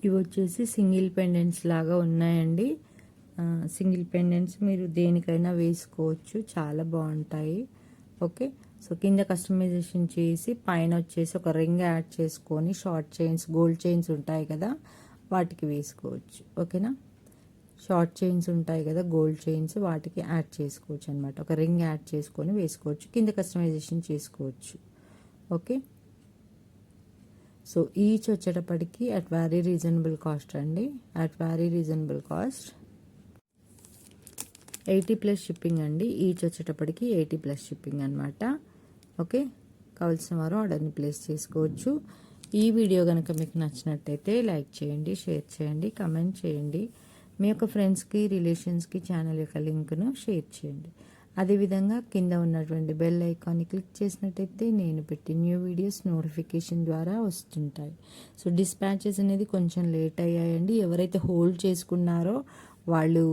ఇవి వచ్చేసి సింగిల్ పెండెంట్స్ లాగా ఉన్నాయండి. సింగిల్ పెండెంట్స్ మీరు దేనికైనా వేసుకోవచ్చు, చాలా బాగుంటాయి. ఓకే, సో కింద కస్టమైజేషన్ చేసి పైన వచ్చేసి ఒక రింగ్ యాడ్ చేసుకొని షార్ట్ చైన్స్, గోల్డ్ చైన్స్ ఉంటాయి కదా, వాటికి వేసుకోవచ్చు. ఓకేనా, షార్ట్ చైన్స్ ఉంటాయి కదా గోల్డ్ చైన్స్, వాటికి యాడ్ చేసుకోవచ్చు అనమాట. ఒక రింగ్ యాడ్ చేసుకొని వేసుకోవచ్చు, కింద కస్టమైజేషన్ చేసుకోవచ్చు. ఓకే, సో ఈచ్ వచ్చేటప్పటికి అట్ వెరీ రీజనబుల్ కాస్ట్ అండి. At very reasonable cost 80 plus shipping అండి. ఈచ్ వచ్చేటప్పటికి 80 ప్లస్ షిప్పింగ్ అనమాట. ఓకే, కావాల్సిన వారు ఆర్డర్ని ప్లేస్ చేసుకోవచ్చు. ఈ వీడియో కనుక మీకు నచ్చినట్టయితే లైక్ చేయండి, షేర్ చేయండి, కమెంట్ చేయండి. మీ యొక్క ఫ్రెండ్స్కి, రిలేషన్స్కి ఛానల్ యొక్క లింక్ను షేర్ చేయండి. అదేవిధంగా కింద ఉన్నటువంటి బెల్ ఐకాన్ని క్లిక్ చేసినట్టయితే నేను పెట్టిన న్యూ వీడియోస్ నోటిఫికేషన్ ద్వారా వస్తుంటాయి. సో డిస్పాచెస్ అనేది కొంచెం లేట్ అయ్యాయండి. ఎవరైతే హోల్డ్ చేసుకున్నారో వాళ్ళు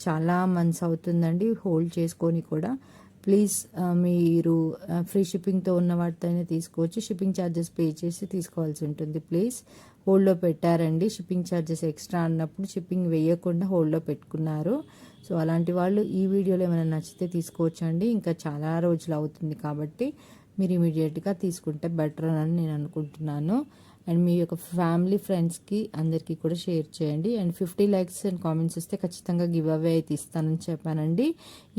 చాలా మంత్స్ అవుతుందండి హోల్డ్ చేసుకొని కూడా. ప్లీజ్ మీరు ఫ్రీ షిప్పింగ్తో ఉన్న వాటితోనే తీసుకోవచ్చు, షిప్పింగ్ ఛార్జెస్ పే చేసి తీసుకోవాల్సి ఉంటుంది. ప్లీజ్ హోల్డ్లో పెట్టారండి. షిప్పింగ్ ఛార్జెస్ ఎక్స్ట్రా అన్నప్పుడు షిప్పింగ్ వేయకుండా హోల్డ్లో పెట్టుకున్నారు. సో అలాంటి వాళ్ళు ఈ వీడియోలో ఏమైనా నచ్చితే తీసుకోవచ్చండి. ఇంకా చాలా రోజులు అవుతుంది కాబట్టి మీరు ఇమీడియట్గా తీసుకుంటే బెటర్ అని నేను అనుకుంటున్నాను. అండ్ మీ యొక్క ఫ్యామిలీ ఫ్రెండ్స్కి అందరికీ కూడా షేర్ చేయండి. అండ్ 50 లైక్స్ అండ్ కామెంట్స్ వస్తే ఖచ్చితంగా గివ్ అవే అయితే ఇస్తానని చెప్పానండి.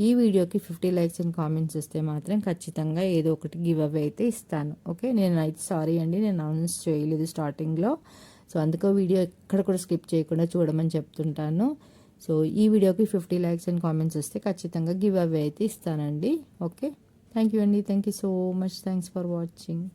ఈ వీడియోకి 50 లైక్స్ అండ్ కామెంట్స్ వస్తే మాత్రం ఖచ్చితంగా ఏదో ఒకటి గివ్ అవే అయితే ఇస్తాను. ఓకే, నేను అయితే సారీ అండి, నేను అనౌన్స్ చేయలేదు స్టార్టింగ్లో. సో అందుకో వీడియో ఎక్కడ కూడా స్కిప్ చేయకుండా చూడమని చెప్తుంటాను. సో ఈ వీడియోకి 50 లైక్స్ అండ్ కామెంట్స్ వస్తే ఖచ్చితంగా గివ్ అవే అయితే ఇస్తానండి. ఓకే, థ్యాంక్ యూ అండి. Thank you so much. Thanks for watching.